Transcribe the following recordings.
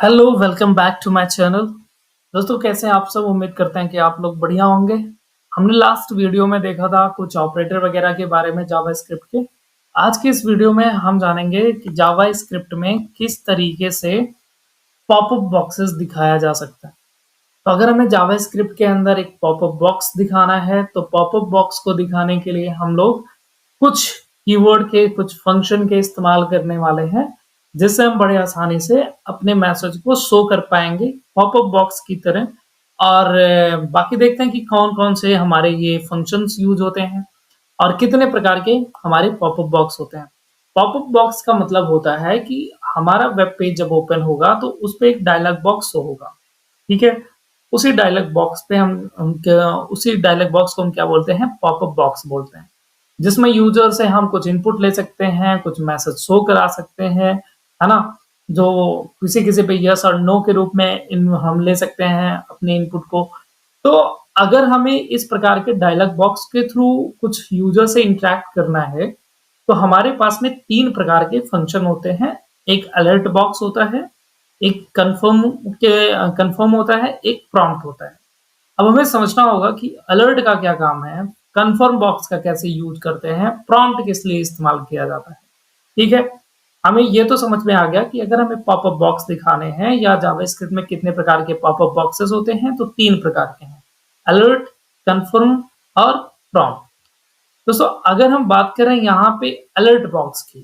Hello, welcome back to my channel. दोस्तों कैसे हैं आप सब? उम्मीद करते हैं कि आप लोग बढ़िया होंगे। हमने लास्ट वीडियो में देखा था कुछ ऑपरेटर वगैरह के बारे में जावास्क्रिप्ट के। आज की इस वीडियो में हम जानेंगे कि जावास्क्रिप्ट में किस तरीके से पॉपअप बॉक्सेस दिखाया जा सकता है। तो अगर हमें जावास्क्रिप्ट के अंदर एक पॉपअप बॉक्स दिखाना है तो पॉपअप बॉक्स को दिखाने के लिए हम लोग कुछ कीवर्ड के कुछ फंक्शन के इस्तेमाल करने वाले हैं, जिससे हम बड़े आसानी से अपने मैसेज को शो कर पाएंगे पॉपअप बॉक्स की तरह। और बाकी देखते हैं कि कौन-कौन से हमारे ये फंक्शंस यूज होते हैं और कितने प्रकार के हमारे पॉपअप बॉक्स होते हैं। पॉपअप बॉक्स का मतलब होता है कि हमारा वेब पेज जब ओपन होगा तो उस पे एक डायलॉग बॉक्स शो होगा, ठीक है? उसी डायलॉग बॉक्स पे हम क्या उसी डायलॉग बॉक्स को हम क्या बोलते हैं? पॉपअप बॉक्स बोलते हैं। जिसमें यूजर से हम कुछ इनपुट ले सकते हैं, कुछ मैसेज शो करा सकते हैं, है ना? जो किसी-किसी पे यस और नो के रूप में इन हम ले सकते हैं अपने इनपुट को। तो अगर हमें इस प्रकार के डायलॉग बॉक्स के थ्रू कुछ यूजर से इंटरैक्ट करना है, तो हमारे पास में 3 प्रकार के फंक्शन होते हैं। एक अलर्ट बॉक्स होता है, एक कन्फर्म होता है, एक प्रॉम्प्ट होता है। अब हमें समझना होगा कि अलर्ट का क्या काम है, कन्फर्म बॉक्स का कैसे यूज करते हैं, प्रॉम्प्ट किस लिए इस्तेमाल किया जाता है। ठीक है? हमें ये तो समझ में आ गया कि अगर हमें पॉपअप बॉक्स दिखाने हैं या जावास्क्रिप्ट में कितने प्रकार के पॉपअप बॉक्सेस होते हैं, तो 3 प्रकार के हैं। अलर्ट, कन्फर्म और प्रॉम्प्ट। दोस्तों अगर हम बात करें यहाँ पे अलर्ट बॉक्स की,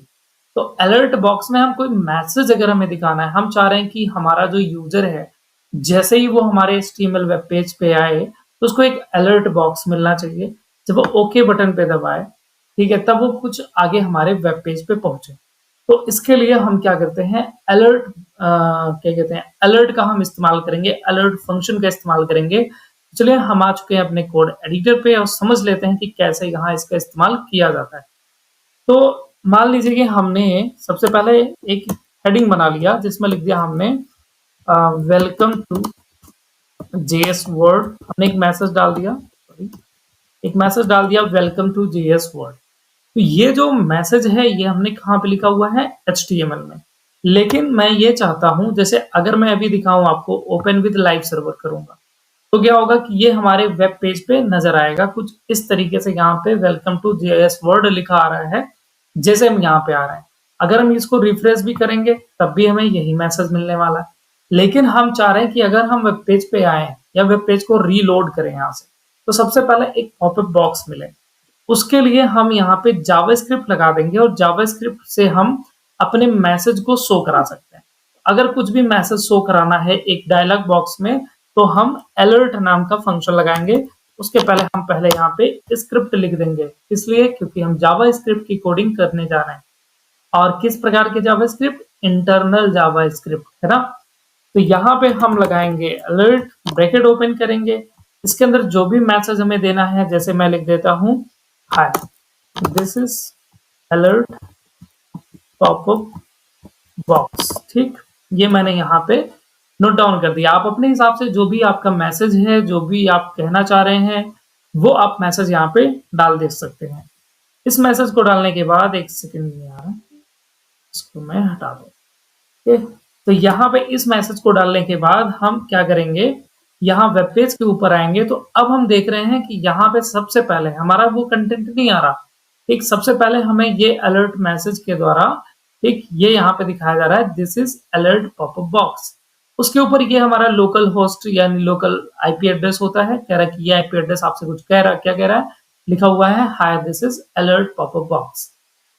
तो अलर्ट बॉक्स में हम कोई मैसेज अगर हमें दिखाना है, हम चाह रहे हैं कि हमारा जो यूजर है, जैसे ही वो हमारे एचटीएमएल वेब पेज पे आए, तो उसको एक अलर्ट बॉक्स मिलना चाहिए। जब वो ओके बटन पे दबाए, ठीक है, तब वो कुछ आगे हमारे वेब पेज पे पहुंचे। तो इसके लिए हम क्या करते हैं, अलर्ट क्या कहते हैं, अलर्ट का हम इस्तेमाल करेंगे, अलर्ट फंक्शन का इस्तेमाल करेंगे। चलिए हम आ चुके हैं अपने कोड एडिटर पे और समझ लेते हैं कि कैसे यहाँ इसका इस्तेमाल किया जाता है। तो मान लीजिए कि हमने सबसे पहले एक हेडिंग बना लिया जिसमें लिख दिया हमने वेलकम टू जेएस वर्ड। हमने एक मैसेज डाल दिया, सॉरी, एक मैसेज डाल दिया वेलकम टू जेएस वर्ड। तो ये जो मैसेज है ये हमने कहाँ पे लिखा हुआ है? एचटीएमएल में। लेकिन मैं ये चाहता हूं, जैसे अगर मैं अभी दिखाऊं आपको ओपन विद लाइव सर्वर करूंगा, तो क्या होगा कि ये हमारे वेब पेज पे नजर आएगा कुछ इस तरीके से। यहाँ पे वेलकम टू जेएस वर्ड लिखा आ रहा है, जैसे हम यहाँ पे आ रहे हैं। अगर हम इसको रिफ्रेश भी करेंगे तब भी हमें यही मैसेज मिलने वाला है। लेकिन हम चाह रहे हैं कि अगर हम वेब पेज पे आए या वेब पेज को रीलोड करें यहाँ से, तो सबसे पहले एक पॉपअप बॉक्स मिले। उसके लिए हम यहाँ पे जावास्क्रिप्ट लगा देंगे और जावास्क्रिप्ट से हम अपने मैसेज को शो करा सकते हैं। अगर कुछ भी मैसेज शो कराना है एक डायलॉग बॉक्स में, तो हम अलर्ट नाम का फंक्शन लगाएंगे। उसके पहले हम पहले यहाँ पे स्क्रिप्ट लिख देंगे, इसलिए क्योंकि हम जावास्क्रिप्ट की कोडिंग करने जा रहे हैं। और किस प्रकार के जावास्क्रिप्ट? इंटरनल जावास्क्रिप्ट, है ना? तो यहाँ पे हम लगाएंगे अलर्ट, ब्रैकेट ओपन करेंगे। इसके अंदर जो भी मैसेज हमें देना है, जैसे मैं लिख देता हूँ hi, this is alert popup box. ठीक, ये मैंने यहाँ पे नोट डाउन कर दिया। आप अपने हिसाब से जो भी आपका मैसेज है, जो भी आप कहना चाह रहे हैं, वो आप मैसेज यहाँ पे डाल दे सकते हैं। इस मैसेज को डालने के बाद एक सेकंड में यार, इसको मैं हटा दूं। ओके, तो यहाँ पे इस मैसेज को डालने के बाद हम क्या करेंगे, यहाँ वेब पेज के ऊपर आएंगे। तो अब हम देख रहे हैं कि यहाँ पे सबसे पहले हमारा वो कंटेंट नहीं आ रहा। ठीक, सबसे पहले हमें ये अलर्ट मैसेज के द्वारा, ठीक, ये यहाँ पे दिखाया जा रहा है this is alert popup box. उसके ऊपर ये हमारा लोकल होस्ट यानी लोकल आईपी एड्रेस होता है। कह रहा है कि ये आईपी एड्रेस आपसे कुछ कह रहा है, क्या कह रहा है? लिखा हुआ है हाय this is alert popup box.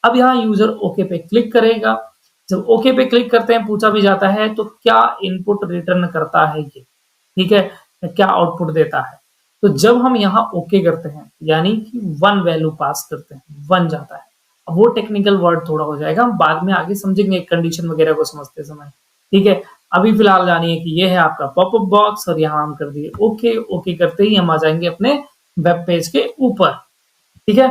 अब यहाँ यूजर ओके पे क्लिक करेगा। जब ओके पे क्लिक करते हैं, पूछा भी जाता है तो क्या इनपुट रिटर्न करता है ये, ठीक है, क्या आउटपुट देता है। तो जब हम यहाँ ओके करते हैं, यानी कि 1 वैल्यू पास करते हैं, 1 जाता है। अब वो टेक्निकल वर्ड थोड़ा हो जाएगा, हम बाद में आगे समझेंगे कंडीशन वगैरह को समझते समय, ठीक है। अभी फिलहाल जानिए कि ये है आपका पॉपअप बॉक्स और यहाँ हम कर दिए ओके। ओके करते ही हम आ जाएंगे अपने वेब पेज के ऊपर, ठीक है।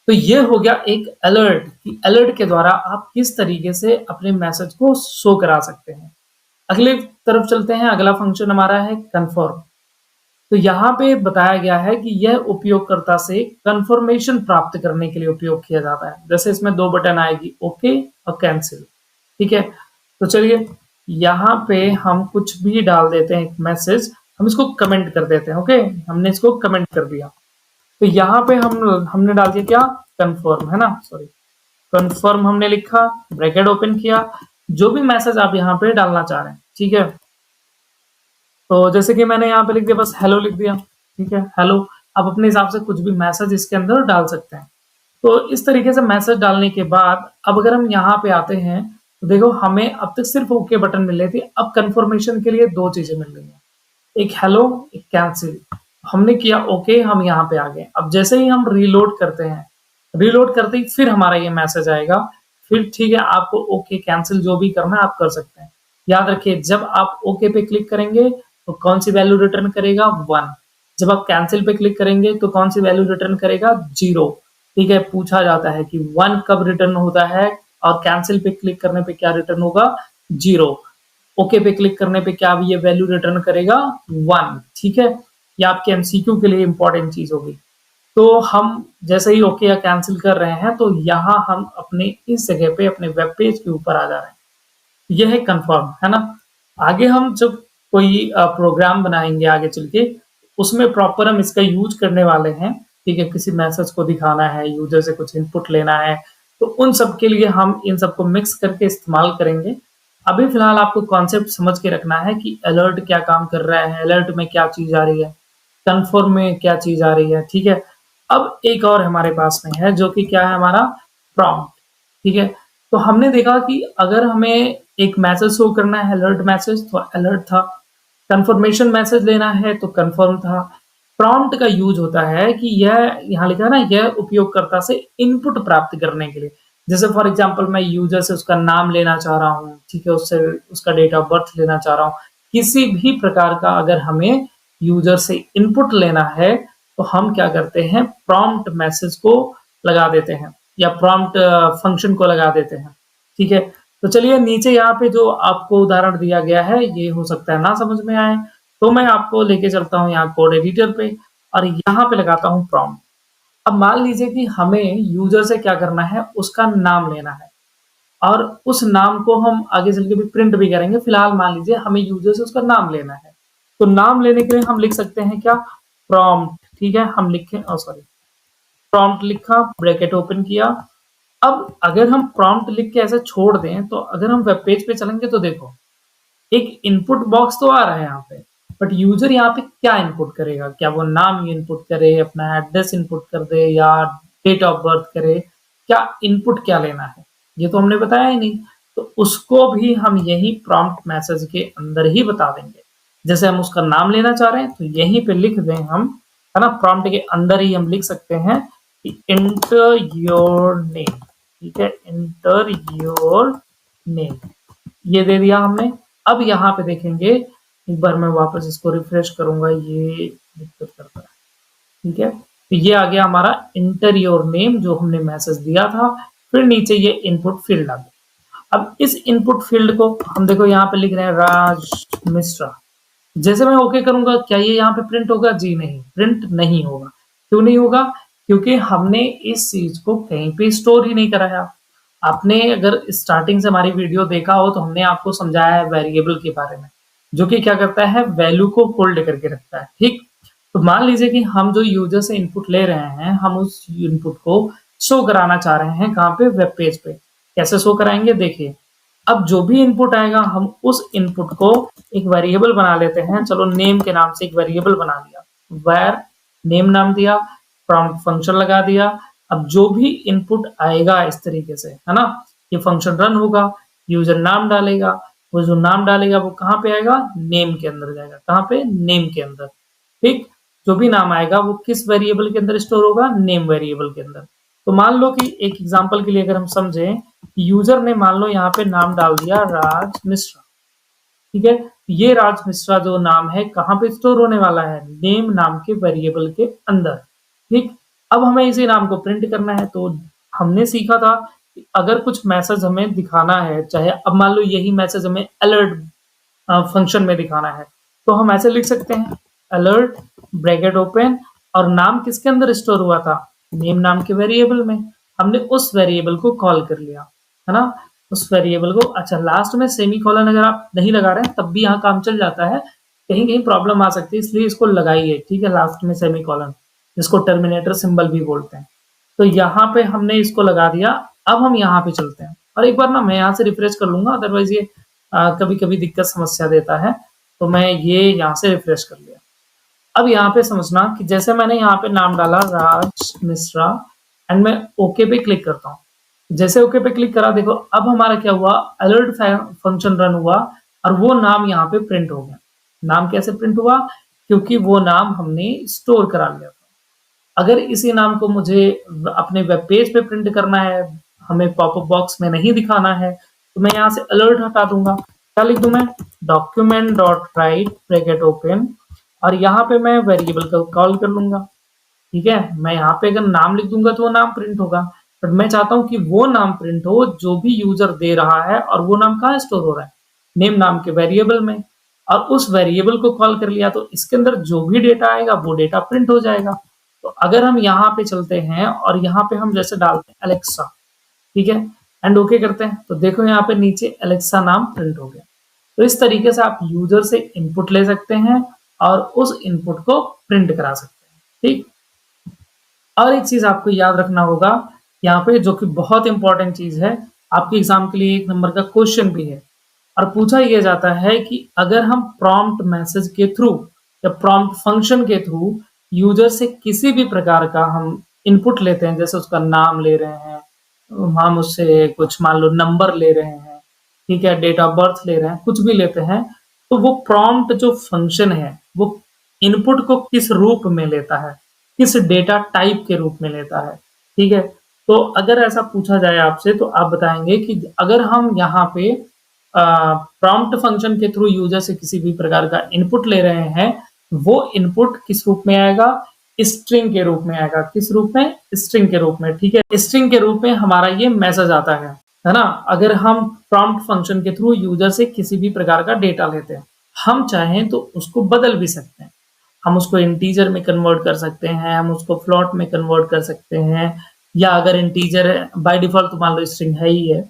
तो ये हो गया एक अलर्ट, कि अलर्ट के द्वारा आप किस तरीके से अपने मैसेज को शो करा सकते हैं। अगले तरफ चलते हैं। अगला फंक्शन हमारा है कंफर्म। तो यहाँ पे बताया गया है कि यह उपयोगकर्ता से कंफर्मेशन प्राप्त करने के लिए उपयोग किया जाता है। जैसे इसमें 2 बटन आएगी, ओके और कैंसिल, ठीक है। तो चलिए यहाँ पे हम कुछ भी डाल देते हैं एक मैसेज, हम इसको कमेंट कर देते हैं। ओके, हमने इसको कमेंट कर दिया। तो यहाँ पे हमने डाल दिया क्या, कंफर्म, है ना, सॉरी कंफर्म हमने लिखा, ब्रैकेट ओपन किया, जो भी मैसेज आप यहाँ पे डालना चाह रहे हैं, ठीक है। तो जैसे कि मैंने यहाँ पे लिख दिया, बस हेलो लिख दिया, ठीक है, हेलो। आप अपने हिसाब से कुछ भी मैसेज इसके अंदर डाल सकते हैं। तो इस तरीके से मैसेज डालने के बाद अब अगर हम यहाँ पे आते हैं तो देखो हमें अब तक सिर्फ ओके बटन मिल रही थी, अब कंफर्मेशन के लिए दो चीजें मिल रही हैं, एक हेलो, एक कैंसिल। हमने किया ओके, हम यहाँ पे आ गए। अब जैसे ही हम रीलोड करते हैं, रीलोड करते ही फिर हमारा ये मैसेज आएगा, फिर ठीक है, आपको ओके कैंसिल जो भी करना है आप कर सकते हैं। याद रखिए, जब आप ओके पे क्लिक करेंगे तो कौन सी वैल्यू रिटर्न करेगा, 1। जब आप कैंसिल पे क्लिक करेंगे तो कौन सी वैल्यू रिटर्न करेगा, 0। ठीक है, पूछा जाता है कि 1 कब रिटर्न होता है और कैंसिल पे क्लिक करने पे क्या रिटर्न होगा, 0। ओके पे क्लिक करने पे क्या ये वैल्यू रिटर्न करेगा, 1। ठीक है, ये आपके एमसीक्यू के लिए इंपॉर्टेंट चीज होगी। तो हम जैसे ही ओके या कैंसिल कर रहे हैं तो यहाँ हम अपने इस जगह पे अपने वेब पेज के ऊपर आ जा रहे हैं। यह है कंफर्म, है ना। आगे हम जब कोई प्रोग्राम बनाएंगे आगे चल के, उसमें प्रॉपर हम इसका यूज करने वाले हैं। ठीक है, किसी मैसेज को दिखाना है, यूजर से कुछ इनपुट लेना है, तो उन सब के लिए हम इन सबको मिक्स करके इस्तेमाल करेंगे। अभी फिलहाल आपको कॉन्सेप्ट समझ के रखना है कि अलर्ट क्या काम कर रहा है, अलर्ट में क्या चीज आ रही है, कन्फर्म में क्या चीज आ रही है। ठीक है, अब एक और हमारे पास में है जो कि क्या है, हमारा प्रॉम्प्ट। ठीक है, तो हमने देखा कि अगर हमें एक मैसेज शो करना है, अलर्ट मैसेज, तो अलर्ट था। कंफर्मेशन मैसेज लेना है तो कंफर्म था। प्रॉम्प्ट का यूज होता है कि यह यहाँ लिखा है ना, यह उपयोगकर्ता से इनपुट प्राप्त करने के लिए। जैसे फॉर एग्जांपल मैं यूजर से उसका नाम लेना चाह रहा हूँ, ठीक है, उससे उसका डेट ऑफ बर्थ लेना चाह रहा हूँ, किसी भी प्रकार का अगर हमें यूजर से इनपुट लेना है तो हम क्या करते हैं, प्रॉम्प्ट मैसेज को लगा देते हैं या प्रॉम्प्ट फंक्शन को लगा देते हैं। ठीक है, तो चलिए नीचे यहाँ पे जो आपको उदाहरण दिया गया है, ये हो सकता है ना समझ में आए, तो मैं आपको लेके चलता हूँ यहाँ कोड एडिटर पे और यहाँ पे लगाता हूँ प्रॉम्प्ट। अब मान लीजिए कि हमें यूजर से क्या करना है, उसका नाम लेना है और उस नाम को हम आगे चल के भी प्रिंट भी करेंगे। फिलहाल मान लीजिए हमें यूजर से उसका नाम लेना है, तो नाम लेने के लिए हम लिख सकते हैं क्या, प्रॉम्प्ट। ठीक है, हम लिखे, सॉरी, प्रॉम्प्ट लिखा, ब्रैकेट ओपन किया। अब अगर हम प्रॉम्प्ट लिख के ऐसे छोड़ दें तो अगर हम वेब पेज पे चलेंगे तो देखो एक इनपुट बॉक्स तो आ रहा है यहाँ पे, बट यूजर यहाँ पे क्या इनपुट करेगा, क्या वो नाम इनपुट करे, अपना एड्रेस इनपुट कर दे या डेट ऑफ बर्थ करे, क्या इनपुट क्या लेना है, ये तो हमने बताया ही नहीं। तो उसको भी हम यही प्रॉम्प्ट मैसेज के अंदर ही बता देंगे। जैसे हम उसका नाम लेना चाह रहे हैं तो यहीं पे लिख दें हम, है ना, प्रॉम्प्ट के अंदर ही हम लिख सकते हैं कि इंटर योर नेम। ठीक है, इंटर योर नेम, ये दे दिया हमने। अब यहाँ पे देखेंगे, एक बार मैं वापस इसको रिफ्रेश करूंगा, ये दिक्कत करता है। ठीक है, तो ये आ गया हमारा इंटर योर नेम जो हमने मैसेज दिया था, फिर नीचे ये इनपुट फील्ड आ गया। अब इस इनपुट फील्ड को हम देखो यहाँ पे लिख रहे हैं राज मिश्रा। जैसे मैं ओके करूंगा, क्या ये यहाँ पे प्रिंट होगा, जी नहीं, प्रिंट नहीं होगा। क्यों नहीं होगा, क्योंकि हमने इस चीज को कहीं पे स्टोर ही नहीं कराया। आपने अगर स्टार्टिंग से हमारी वीडियो देखा हो तो हमने आपको समझाया है वेरिएबल के बारे में, जो कि क्या करता है, वैल्यू को होल्ड करके रखता है। ठीक, तो मान लीजिए कि हम जो यूजर से इनपुट ले रहे हैं, हम उस इनपुट को शो कराना चाह रहे हैं, कहाँ पे, वेब पेज पे। कैसे शो कराएंगे, देखिए, अब जो भी इनपुट आएगा हम उस इनपुट को एक वेरिएबल बना लेते हैं। चलो नेम के नाम से एक वेरिएबल बना लिया, वेर नेम नाम दिया, प्रॉम्प्ट फंक्शन लगा दिया। अब जो भी इनपुट आएगा इस तरीके से, है ना, ये फंक्शन रन होगा, यूजर नाम डालेगा, वो जो नाम डालेगा वो कहाँ पे आएगा, नेम के अंदर जाएगा। कहाँ पे, नेम के अंदर। ठीक, जो भी नाम आएगा वो किस वेरिएबल के अंदर स्टोर होगा, नेम वेरिएबल के अंदर। तो मान लो कि एक एग्जांपल के लिए अगर हम समझें, यूजर ने मान लो यहाँ पे नाम डाल दिया राज मिश्रा। ठीक है, ये राज मिश्रा जो नाम है कहाँ पे स्टोर होने वाला है, नेम नाम के वेरिएबल के अंदर। ठीक, अब हमें इसी नाम को प्रिंट करना है। तो हमने सीखा था कि अगर कुछ मैसेज हमें दिखाना है, चाहे अब मान लो यही मैसेज हमें अलर्ट फंक्शन में दिखाना है, तो हम ऐसे लिख सकते हैं, अलर्ट ब्रैकेट ओपन, और नाम किसके अंदर स्टोर हुआ था, नेम नाम के वेरिएबल में। हमने उस वेरिएबल को कॉल कर लिया, है ना। उस वेरिएबल को। अच्छा, लास्ट में सेमीकोलन अगर आप नहीं लगा रहे हैं तब भी यहाँ काम चल जाता है, कहीं-कहीं प्रॉब्लम आ सकती है, इसलिए इसको लगाइए, ठीक है, लास्ट में सेमीकोलन, जिसको टर्मिनेटर सिंबल भी बोलते हैं। तो यहाँ पे हमने इसको लगा दिया। अब हम यहाँ पे चलते हैं और एक बार ना मैं यहाँ से रिफ्रेश कर लूँगा, अदरवाइज़ ये कभी-कभी दिक्कत समस्या देता है, तो मैं ये यहाँ से रिफ्रेश कर लिया। अब यहाँ पे समझना कि जैसे मैंने यहाँ पे नाम डाला राज मिश्रा एंड मैं ओके पे क्लिक करता हूँ। जैसे ओके पे क्लिक करा, देखो अब हमारा क्या हुआ, अलर्ट फंक्शन रन हुआ और वो नाम यहाँ पे प्रिंट हो गया। नाम कैसे प्रिंट हुआ? क्योंकि वो नाम हमने स्टोर करा लिया था। अगर इसी नाम को मुझे अपने वेब पेज पे प्रिंट करना है, हमें पॉपअप बॉक्स में नहीं दिखाना है, तो मैं यहाँ से अलर्ट हटा दूंगा। क्या लिख दूं मैं? Document dot right bracket open और यहाँ पे मैं वेरिएबल को कॉल कर लूंगा। ठीक है, मैं यहाँ पे अगर नाम लिख दूंगा तो वो नाम प्रिंट होगा, बट मैं चाहता हूँ कि वो नाम प्रिंट हो जो भी यूजर दे रहा है, और वो नाम कहाँ स्टोर हो रहा है? नेम नाम के वेरिएबल में। और उस वेरिएबल को कॉल कर लिया तो इसके अंदर जो भी डेटा आएगा वो डेटा प्रिंट हो जाएगा। तो अगर हम यहाँ पे चलते हैं और यहाँ पे हम जैसे डालते हैं एलेक्सा, ठीक है, एंड ओके करते हैं, तो देखो यहाँ पे नीचे एलेक्सा नाम प्रिंट हो गया। तो इस तरीके से आप यूजर से इनपुट ले सकते हैं और उस इनपुट को प्रिंट करा सकते हैं। ठीक, और एक चीज आपको याद रखना होगा यहाँ पे, जो कि बहुत इंपॉर्टेंट चीज है, आपके एग्जाम के लिए 1 नंबर का क्वेश्चन भी है और पूछा यह जाता है कि अगर हम प्रॉम्प्ट मैसेज के थ्रू या प्रॉम्प्ट फंक्शन के थ्रू यूजर से किसी भी प्रकार का हम इनपुट लेते हैं, जैसे उसका नाम ले रहे हैं, हम उससे कुछ मान लो नंबर ले रहे हैं, ठीक है, डेट ऑफ बर्थ ले रहे हैं, कुछ भी लेते हैं, तो वो प्रॉम्प्ट जो फंक्शन है वो इनपुट को किस रूप में लेता है, किस डेटा टाइप के रूप में लेता है। ठीक है, तो अगर ऐसा पूछा जाए आपसे तो आप बताएंगे कि अगर हम यहाँ पे प्रॉम्प्ट फंक्शन के थ्रू यूजर से किसी भी प्रकार का इनपुट ले रहे हैं, वो इनपुट किस रूप में आएगा? स्ट्रिंग के रूप में आएगा। किस रूप में? स्ट्रिंग के रूप में। ठीक है, स्ट्रिंग के रूप में हमारा ये मैसेज आता है ना। अगर हम प्रॉम्प्ट फंक्शन के थ्रू यूजर से किसी भी प्रकार का डेटा लेते हैं, हम चाहें तो उसको बदल भी सकते हैं। हम उसको इंटीजर में कन्वर्ट कर सकते हैं, हम उसको फ्लोट में कन्वर्ट कर सकते हैं, या अगर इंटीजर बाय डिफॉल्ट तो मान लो स्ट्रिंग है ही है,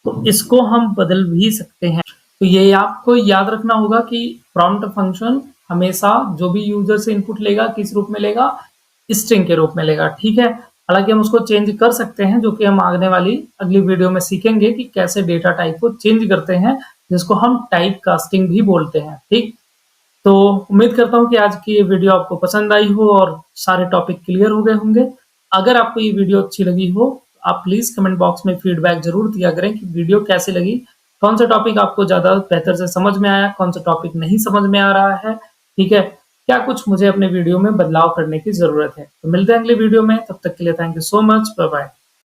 तो इसको हम बदल भी सकते हैं। तो ये आपको याद रखना होगा कि प्रॉम्प्ट फंक्शन हमेशा जो भी यूजर से इनपुट लेगा किस रूप में लेगा? स्ट्रिंग के रूप में लेगा। ठीक है, हालांकि हम उसको चेंज कर सकते हैं, जो कि हम आने वाली अगली वीडियो में सीखेंगे कि कैसे डेटा टाइप को चेंज करते हैं, जिसको हम टाइप कास्टिंग भी बोलते हैं। ठीक, तो उम्मीद करता हूँ कि आज की ये वीडियो आपको पसंद आई हो और सारे टॉपिक क्लियर हो गए होंगे। अगर आपको ये वीडियो अच्छी लगी हो, आप प्लीज कमेंट बॉक्स में फीडबैक जरूर दिया करें कि वीडियो कैसी लगी, कौन सा टॉपिक आपको ज्यादा बेहतर से समझ में आया, कौन सा टॉपिक नहीं समझ में आ रहा है। ठीक है, क्या कुछ मुझे अपने वीडियो में बदलाव करने की जरूरत है। तो मिलते हैं अगले वीडियो में, तब तक के लिए thank you so much, bye bye.